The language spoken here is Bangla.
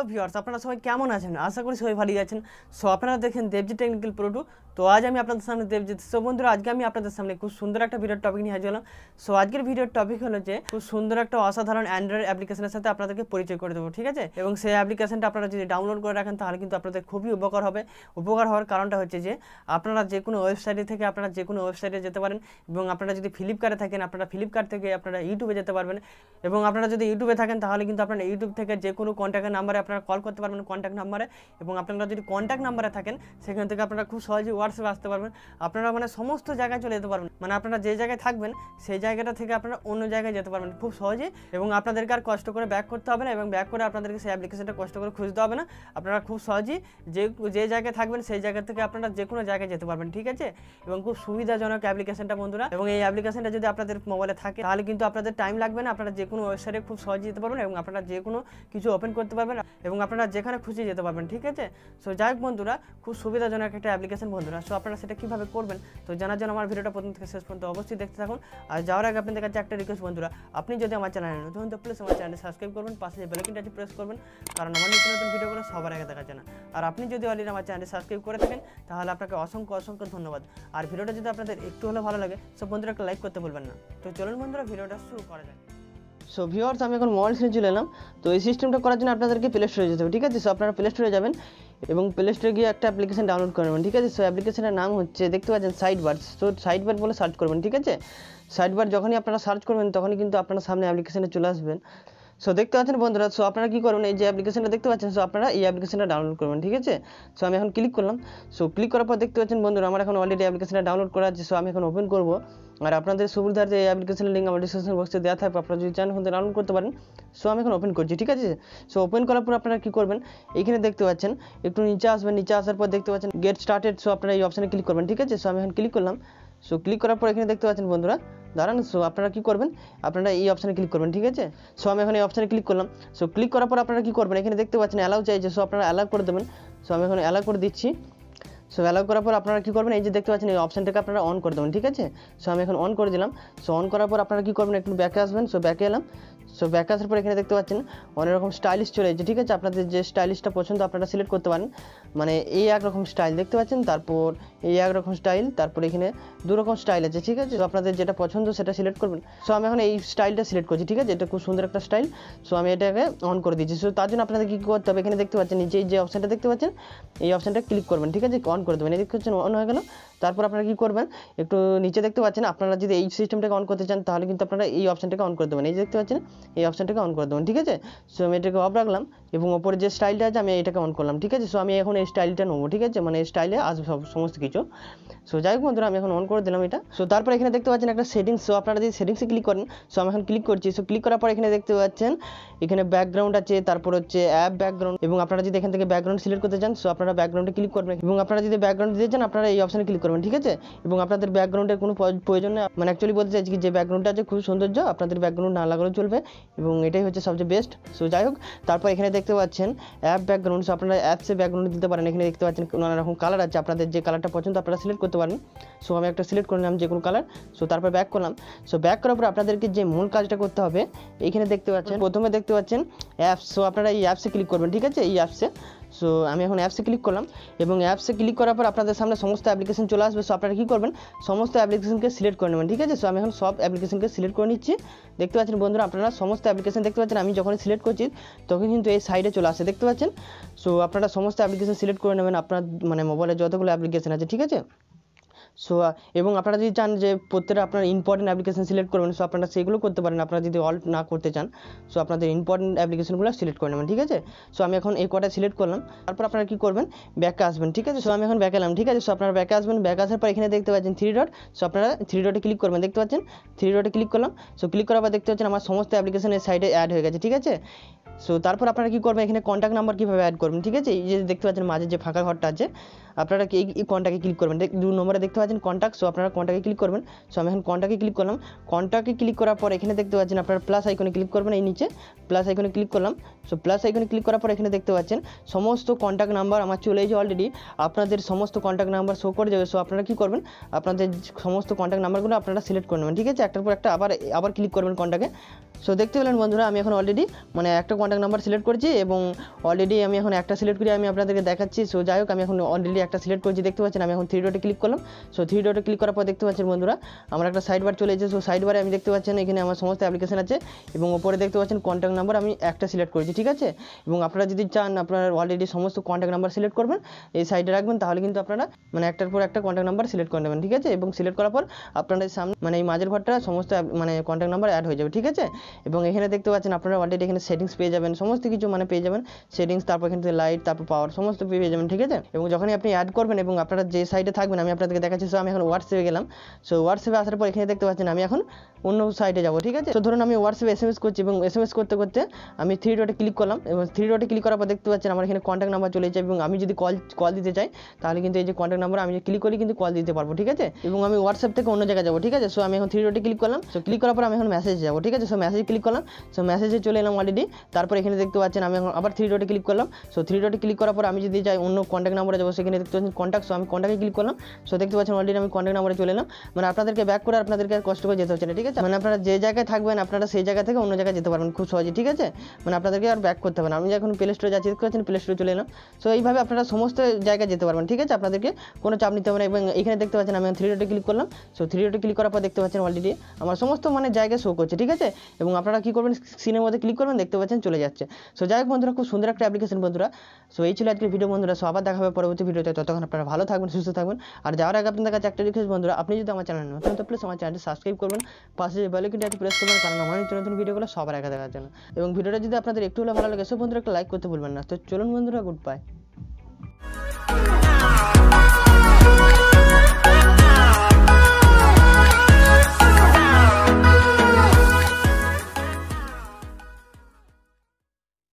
হ্যালো ভিউয়ার্স, আপনারা সবাই কেমন আছেন? আশা করি সবাই ভালোই আছেন। সো আপনারা দেখেন দেবজিৎ টেকনিক্যাল প্রো 2। তো আজ আমি আপনাদের সামনে দেবজিৎ। সো বন্ধুরা, আজকে আমি আপনাদের সামনে খুব সুন্দর একটা ভিডিওর টপিক নিয়ে হাজির হলাম। সো আজকের ভিডিওর টপিক হলো যে খুব সুন্দর একটা অসাধারণ অ্যান্ড্রয়েড অ্যাপ্লিকেশনের সাথে আপনাদেরকে পরিচয় করে দেবো, ঠিক আছে? এবং সেই অ্যাপ্লিকেশনটা আপনারা যদি ডাউনলোড করে রাখেন তাহলে কিন্তু আপনাদের খুবই উপকার হবে। উপকার হওয়ার কারণটা হচ্ছে যে আপনারা যে কোনো ওয়েবসাইটে থেকে আপনারা যে কোনো ওয়েবসাইটে যেতে পারেন, এবং আপনারা যদি ফ্লিপকার্টে থাকেন আপনারা ফ্লিপকার্ট থেকে আপনারা ইউটিউবে যেতে পারবেন, এবং আপনারা যদি ইউটিউবে থাকেন তাহলে কিন্তু আপনারা ইউটিউব থেকে যে কোনো কন্ট্যাক্টের নাম্বারে আপনারা কল করতে পারবেন কন্ট্যাক্ট নাম্বারে, এবং আপনারা যদি কন্ট্যাক্ট নাম্বারে থাকেন সেখান থেকে আপনারা খুব সহজেই হোয়াটসঅ্যাপে আসতে পারবেন। আপনারা মানে সমস্ত জায়গায় চলে যেতে পারবেন, মানে আপনারা যে জায়গায় থাকবেন সেই জায়গাটা থেকে আপনারা অন্য জায়গায় যেতে পারবেন খুব সহজে, এবং আপনাদেরকে আর কষ্ট করে ব্যাক করতে হবে না, এবং ব্যাক করে আপনাদেরকে সেই অ্যাপ্লিকেশনটা কষ্ট করে খুঁজতে হবে না। আপনারা খুব সহজেই যে জায়গায় থাকবেন সেই জায়গা থেকে আপনারা যে কোনো জায়গায় যেতে পারবেন, ঠিক আছে? এবং খুব সুবিধাজনক অ্যাপ্লিকেশনটা বন্ধুরা, এবং এই অ্যাপ্লিকেশনটা যদি আপনাদের মোবাইলে থাকে তাহলে কিন্তু আপনাদের টাইম লাগবে না, আপনারা যে কোনো ওয়েবসাইটে খুব সহজে যেতে পারবেন, এবং আপনারা যে কোনো কিছু ওপেন করতে পারবেন, এবং আপনারা যেখানে খুশি যেতে পারবেন, ঠিক আছে? সো যাই হোক বন্ধুরা, খুব সুবিধাজনক একটা অ্যাপ্লিকেশন বন্ধুরা। সো আপনারা সেটা কীভাবে করবেন তো জানার জন্য আমার ভিডিওটা প্রথম থেকে শেষ পর্যন্ত অবশ্যই দেখতে থাকুন। আর যাওয়ার আগে আপনাদের কাছে একটা রিকোয়েস্ট বন্ধুরা, আপনি যদি আমার চ্যানেলে নতুন তো প্লিজ আমার চ্যানেলটি সাবস্ক্রাইব করবেন, পাশে যে বেল আইকনটি প্রেস করবেন, কারণ আমার নতুন নতুন ভিডিওগুলো সবার আগে দেখার জন্য। আর আপনি যদি অলরেডি আমার চ্যানেলটি সাবস্ক্রাইব করে থাকেন তাহলে আপনাকে অসংখ্য অসংখ্য ধন্যবাদ। আর ভিডিওটা যদি আপনাদের একটু হলেও ভালো লাগে সব বন্ধুরা একটা লাইক করতে ভুলবেন না। তো চলুন বন্ধুরা, ভিডিওটা শুরু করা যাক। সো ভিউয়ার্স, আমি এখন মোবাইল স্ক্রিনে চলে এলাম। তো এই সিস্টেমটা করার জন্য আপনাদেরকে প্লে স্টোরে যেতে হবে, ঠিক আছে? সো আপনারা প্লে স্টোরে যাবেন এবং প্লে স্টোরে গিয়ে একটা অ্যাপ্লিকেশন ডাউনলোড করে নেবেন, ঠিক আছে? সো অ্যাপ্লিকেশনের নাম হচ্ছে, দেখতে পাচ্ছেন, সাইডবার। সো সাইডবার বলে সার্চ করবেন, ঠিক আছে? সাইডবার যখনই আপনারা সার্চ করবেন তখনই কিন্তু আপনার সামনে অ্যাপ্লিকেশনে চলে আসবেন। সো দেখতে পাচ্ছেন বন্ধুরা, সো আপনারা কী করবেন, এই যে অ্যাপ্লিকেশনটা দেখতে পাচ্ছেন, সো আপনারা এই অ্যাপ্লিকেশনটা ডাউনলোড করবেন, ঠিক আছে? সো আমি এখন ক্লিক করলাম। সো ক্লিক করার পর দেখতে পাচ্ছেন বন্ধুরা, আমার এখন অলরেডি অ্যাপ্লিকেশনটা ডাউনলোড করা আছে। সো আমি এখন ওপেন করবো। আর আপনাদের সুবিধার্থে এই অ্যাপ্লিকেশনের লিঙ্ক আমার ডিসক্রিপশন বক্সে দেওয়া থাকবে, আপনারা যদি চান ওখানে ডাউনলোড করতে পারেন। সো আমি এখন ওপেন করছি, ঠিক আছে? সো ওপেন করার পর আপনারা কী করবেন, এইখানে দেখতে পাচ্ছেন একটু নিচে আসবেন, নিচে আসার পর দেখতে পাচ্ছেন গেট স্টার্টেড। সো আপনারা এই অপশানে ক্লিক করবেন, ঠিক আছে? সো আমি এখন ক্লিক করলাম। সো ক্লিক করার পর এখানে দেখতে পাচ্ছেন বন্ধুরা, দাঁড়ান। সো আপনারা কী করবেন, আপনারা এই অপশানে ক্লিক করবেন, ঠিক আছে? সো আমি এখন এই অপশানে ক্লিক করলাম। সো ক্লিক করার পর আপনারা কী করবেন, এখানে দেখতে পাচ্ছেন অ্যালাউ চাইছে। সো আপনারা অ্যালাউ করে দেবেন। সো আমি এখন অ্যালাউ করে দিচ্ছি। সো অ্যালাউ করার পর আপনারা কী করবেন, এই যে দেখতে পাচ্ছেন এই অপশানটাকে আপনারা অন করে দেবেন, ঠিক আছে? সো আমি এখন অন করে দিলাম। সো অন করার পর আপনারা কী করবেন, একটু ব্যাকে আসবেন। সো ব্যাকে এলাম। সো ব্যাকে আসার পর এখানে দেখতে পাচ্ছেন অনেক রকম স্টাইলিশ চলে এসেছে, ঠিক আছে? আপনাদের যে স্টাইলিশটা পছন্দ আপনারা সিলেক্ট করতে পারেন। মানে এই একরকম স্টাইল দেখতে পাচ্ছেন, তারপর এই একরকম স্টাইল, তারপর এখানে দু রকম স্টাইল আছে, ঠিক আছে? তো আপনাদের যেটা পছন্দ সেটা সিলেক্ট করবেন। সো আমি এখন এই স্টাইলটা সিলেক্ট করছি, ঠিক আছে? এটা খুব সুন্দর একটা স্টাইল। সো আমি এটাকে অন করে দিচ্ছি। সো তার জন্য আপনাদের কী করতে হবে, এখানে দেখতে পাচ্ছেন নিচে যে অপশানটা দেখতে পাচ্ছেন এই অপশানটা ক্লিক করবেন, ঠিক আছে? অন করে দেবেন। এই দেখতে পাচ্ছেন অন হয়ে গেল। তারপর আপনারা কী করবেন, একটু নিচে দেখতে পাচ্ছেন, আপনারা যদি এই সিস্টেমটাকে অন করতে চান তাহলে কিন্তু আপনারা এই অপশানটাকে অন করে দেবেন। এই দেখতে পাচ্ছেন এই অপশানটাকে অন করে দেবেন, ঠিক আছে? সো আমি এটাকে অফ রাখলাম, এবং ওপরে যে স্টাইলটা আছে আমি এটাকে অন করলাম, ঠিক আছে? সো আমি এখন এই স্টাইলটা নেবো, ঠিক আছে? মানে এই স্টাইলে আসবে সমস্ত কিছু। সো যাই হোক বন্ধুরা, আমি এখন অন করে দিলাম এটা। সো তারপর এখানে দেখতে পাচ্ছেন একটা সেটিংস। সো আপনারা যদি সেটিংসে ক্লিক করেন, সো আমি এখন ক্লিক করছি। সো ক্লিক করার পর এখানে দেখতে পাচ্ছেন এখানে ব্যাকগ্রাউন্ড আছে, তারপর হচ্ছে অ্যাপ ব্যাকগ্রাউন্ড, এবং আপনারা যদি এখান থেকে ব্যাকগ্রাউন্ড সিলেক্ট করতে চান সো আপনারা ব্যাকগ্রাউন্ডে ক্লিক করবেন, এবং আপনারা যদি ব্যাকগ্রাউন্ড দিতে চান আপনারা এই অপশানে ক্লিক করবেন, ঠিক আছে? এবং আপনাদের ব্যাকগ্রাউন্ডের কোনো প্রয়োজন নেই, মানে অ্যাকচুয়ালি বলতে চাইছি কি যে ব্যাকগ্রাউন্ডটা আছে খুব সৌন্দর্য, আপনাদের ব্যাকগ্রাউন্ড না লাগালেও চলবে, এবং এটাই হচ্ছে সবচেয়ে বেস্ট। সো যাই হোক, তারপর এখানে দেখতে পাচ্ছেন অ্যাপ ব্যাকগ্রাউন্ড। সো আপনারা অ্যাপসে ব্যাকগ্রাউন্ড দিতে পারেন। এখানে দেখতে পাচ্ছেন নানা রকম কালার আছে, আপনাদের যে কালারটা পছন্দ আপনারা সিলেক্ট করতে পারেন। সো আমি একটা সিলেক্ট করে নিলাম যে কোনো কালার। সো তারপর ব্যাক করলাম। সো ব্যাক করার পর আপনাদেরকে যে মূল কাজটা করতে হবে, এইখানে দেখতে পাচ্ছেন প্রথমে দেখতে পাচ্ছেন অ্যাপস। সো আপনারা এই অ্যাপসে ক্লিক করবেন, ঠিক আছে? এই অ্যাপসে। সো আমি এখন অ্যাপসে ক্লিক করলাম, এবং অ্যাপসে ক্লিক করার পর আপনাদের সামনে সমস্ত অ্যাপ্লিকেশন চলে আসবে। সো আপনারা কী করবেন, সমস্ত অ্যাপ্লিকেশনকে সিলেক্ট করে নেবেন, ঠিক আছে? সো আমি এখন সব অ্যাপ্লিকেশনকে সিলেক্ট করে নিচ্ছি। দেখতে পাচ্ছেন বন্ধুরা, আপনারা সমস্ত অ্যাপ্লিকেশন দেখতে পাচ্ছেন, আমি যখন সিলেক্ট করছি তখন কিন্তু এই সাইডে চলে আসে, দেখতে পাচ্ছেন? সো আপনারা সমস্ত অ্যাপ্লিকেশন সিলেক্ট করে নেবেন, আপনার মানে মোবাইলে যতগুলো অ্যাপ্লিকেশন আছে, ঠিক আছে? সো এবং আপনারা যদি চান যে প্রত্যেকটা আপনার ইম্পর্টেন্ট অ্যাপ্লিকেশন সিলেক্ট করবেন, সো আপনারা সেগুলো করতে পারেন। আপনারা যদি অল্ট না করতে চান সো আপনাদের ইম্পর্টেন্ট অ্যাপ্লিকেশনগুলো সিলেক্ট করে নেবেন, ঠিক আছে? সো আমি এখন এই কটা সিলেক্ট করলাম। তারপর আপনারা কী করবেন, ব্যাকে আসবেন, ঠিক আছে? সো আমি এখন ব্যাকে এলাম, ঠিক আছে? সো আপনারা ব্যাকে আসবেন। ব্যাকে আসার পর এখানে দেখতে পাচ্ছেন থ্রি ডট। সো আপনারা থ্রি ডটে ক্লিক করবেন, দেখতে পাচ্ছেন থ্রি ডটে ক্লিক করলাম। সো ক্লিক করার পর দেখতে পাচ্ছেন আমার সমস্ত অ্যাপ্লিকেশনের সাইডে অ্যাড হয়ে গেছে, ঠিক আছে? সো তারপর আপনারা কী করবেন, এখানে কন্ট্যাক্ট নাম্বার কীভাবে অ্যাড করবেন, ঠিক আছে? এই যে দেখতে পাচ্ছেন মাঝে যে ফাঁকা ঘরটা আছে, আপনারা এই কন্ট্যাক্টে ক্লিক করবেন। 2 নম্বরে দেখতে পাচ্ছেন কন্ট্যাক্ট। সো আপনারা কন্ট্যাক্টে ক্লিক করবেন। সো আমি এখন কন্ট্যাক্টে ক্লিক করলাম। কন্ট্যাক্টে ক্লিক করার পর এখানে দেখতে পাচ্ছেন আপনারা প্লাস আইকনে ক্লিক করবেন, এই নিচে প্লাস আইকনে ক্লিক করলাম। সো প্লাস আইকনে ক্লিক করার পর এখানে দেখতে পাচ্ছেন সমস্ত কন্ট্যাক্ট নাম্বার আমার চলে এসেছে অলরেডি। আপনাদের সমস্ত কন্ট্যাক্ট নাম্বার শো করে যাবে। সো আপনারা কী করবেন, আপনাদের সমস্ত কন্ট্যাক্ট নাম্বারগুলো আপনারা সিলেক্ট করে নেবেন, ঠিক আছে? একটার পর একটা আবার ক্লিক করবেন কন্ট্যাক্টে। সো দেখতে পেলেন বন্ধুরা আমি এখন অলরেডি মানে একটা কন্ট্যাক্ট নাম্বার সিলেক্ট করেছি এবং অলরেডি আমি এখন একটা সিলেক্ট করে আমি আপনাদেরকে দেখাচ্ছি। সো যাই হোক আমি এখন অলরেডি একটা সিলেক্ট করেছি, দেখতে পাচ্ছেন। আমি এখন 3 ডটে ক্লিক করলাম। সো 3 ডটে ক্লিক করার পর দেখতে পাচ্ছেন বন্ধুরা আমার একটা সাইড বার চলে এসেছে। সো সাইড বারে আমি দেখতে পাচ্ছেন এখানে আমার সমস্ত অ্যাপ্লিকেশন আছে এবং উপরে দেখতে পাচ্ছেন কন্ট্যাক্ট নাম্বার আমি একটা সিলেক্ট করেছি, ঠিক আছে। এবং আপনারা যদি চান আপনারা অলরেডি সমস্ত কন্ট্যাক্ট নাম্বার সিলেক্ট করবেন, এই সাইডে রাখবেন, তাহলে কিন্তু আপনারা মানে একটার পর একটা কন্ট্যাক্ট নাম্বার সিলেক্ট করে নেবেন, ঠিক আছে। এবং সিলেক্ট করার পর আপনাদের সামনে মানে এই মাঝের ঘরটা সমস্ত মানে কন্ট্যাক্ট নাম্বার অ্যাড হয়ে যাবে, ঠিক আছে। এবং এখানে দেখতে পাচ্ছেন আপনারা অলরেডি এখানে সেটিংস পেয়ে যাবেন, সমস্ত কিছু মানে পেয়ে যাবেন সেটিংস, তারপর এখানে লাইট, তারপর পাওয়ার সমস্ত পেয়ে যাবেন, ঠিক আছে। এবং যখনই আপনি অ্যাড করবেন এবং আপনারা যে সাইডে থাকবেন আমি আপনাদেরকে দেখাচ্ছি। সো আমি এখন হোয়াটসঅ্যাপে গেলাম। সো হোয়াটসঅ্যাপে আসার পর এখানে দেখতে পাচ্ছেন আমি এখন অন্য সাইডে যাবো, ঠিক আছে। তো ধরুন আমি হোয়াটসঅ্যাপে এসএমএস করছি এবং এসএমএস করতে করতে আমি 3 ডটে ক্লিক করলাম এবং 3 ডটে ক্লিক করার পর দেখতে পাচ্ছেন আমার এখানে কন্ট্যাক্ট নাম্বার চলে যাবে এবং আমি যদি কল দিতে চাই তাহলে কিন্তু এই যে কন্ট্যাক্ট নাম্বার আমি ক্লিক করি কিন্তু কল দিতে পারবো, ঠিক আছে। এবং আমি হোয়াটসঅ্যাপ থেকে অন্য জায়গায় যাবো, ঠিক আছে। সো আমি এখন 3 ডটে ক্লিক করলাম। সো ক্লিক করার পর আমি এখন মেসেজ যাবো, ঠিক আছে। সো মেসেজ ক্লিক করলাম। সো মেসেজে চলে এলাম অলরেডি। তারপর এখানে দেখতে পাচ্ছেন আমি এখন আবার 3 ডটে ক্লিক করলাম। সো 3 ডটে ক্লিক করার পর আমি যদি যাই অন্য কন্ট্যাক্ট নাম্বারে যাবো, সেখানে দেখতে পাচ্ছেন কন্ট্যাক্ট। সো আমি কন্ট্যাক্টে ক্লিক করলাম। সো দেখতে পাচ্ছেন অলরেডি আমি কন্ট্যাক্ট নাম্বারে চলে এলাম। মানে আপনাদেরকে ব্যাক করে আপনাদেরকে আর কষ্ট করে যেতে হচ্ছে না, ঠিক আছে। মানে আপনারা যে জায়গায় থাকবেন আপনারা সেই জায়গা থেকে অন্য জায়গায় যেতে পারবেন খুব সহজে, ঠিক আছে। মানে আপনাদেরকে আর ব্যাক করতে হবে না। আমি যখন প্লে স্টোরে যাচ্ছি দেখতে পাচ্ছেন প্লে স্টোরে চলে এলাম। সো এইভাবে আপনারা সমস্ত জায়গায় যেতে পারবেন, ঠিক আছে। আপনাদেরকে কোনো চাপ নিতে হবে না। এবং এখানে দেখতে পাচ্ছেন আমি 3 ডটে ক্লিক করলাম। সো 3 ডটে ক্লিক করার পর দেখতে পাচ্ছেন অলরেডি আমার সমস্ত মানে জায়গায় শো করছে, ঠিক আছে। এবং আপনারা কী করবেন স্ক্রিনের মধ্যে ক্লিক করবেন, দেখতে পাচ্ছেন চলে যাচ্ছে। সো যাই হোক বন্ধুরা খুব সুন্দর একটা অ্যাপ্লিকেশন বন্ধুরা। সো এই ছিল আজকের ভিডিও বন্ধুরা। সো আবার দেখা হবে পরবর্তী ভিডিওতে, ততক্ষণ আপনারা ভালো থাকবেন, সুস্থ থাকবেন। আর যাওয়ার আগে আপনাদের কাছে একটা রিকোয়েস্ট বন্ধুরা, আপনি যদি আমার চ্যানেল নতুন তো প্লিজ আমার চ্যানেলটি সাবস্ক্রাইব করবেন, পাশে যে বেল আইকনটি প্রেস করবেন, কারণ আমার নতুন নতুন ভিডিওগুলো সবার আগে দেখার জন্য। এবং ভিডিওটা যদি আপনাদের একটু হলেও ভালো লাগে সব বন্ধুরা একটা লাইক করতে ভুলবেন না। তো চলুন বন্ধুরা, গুড বাই।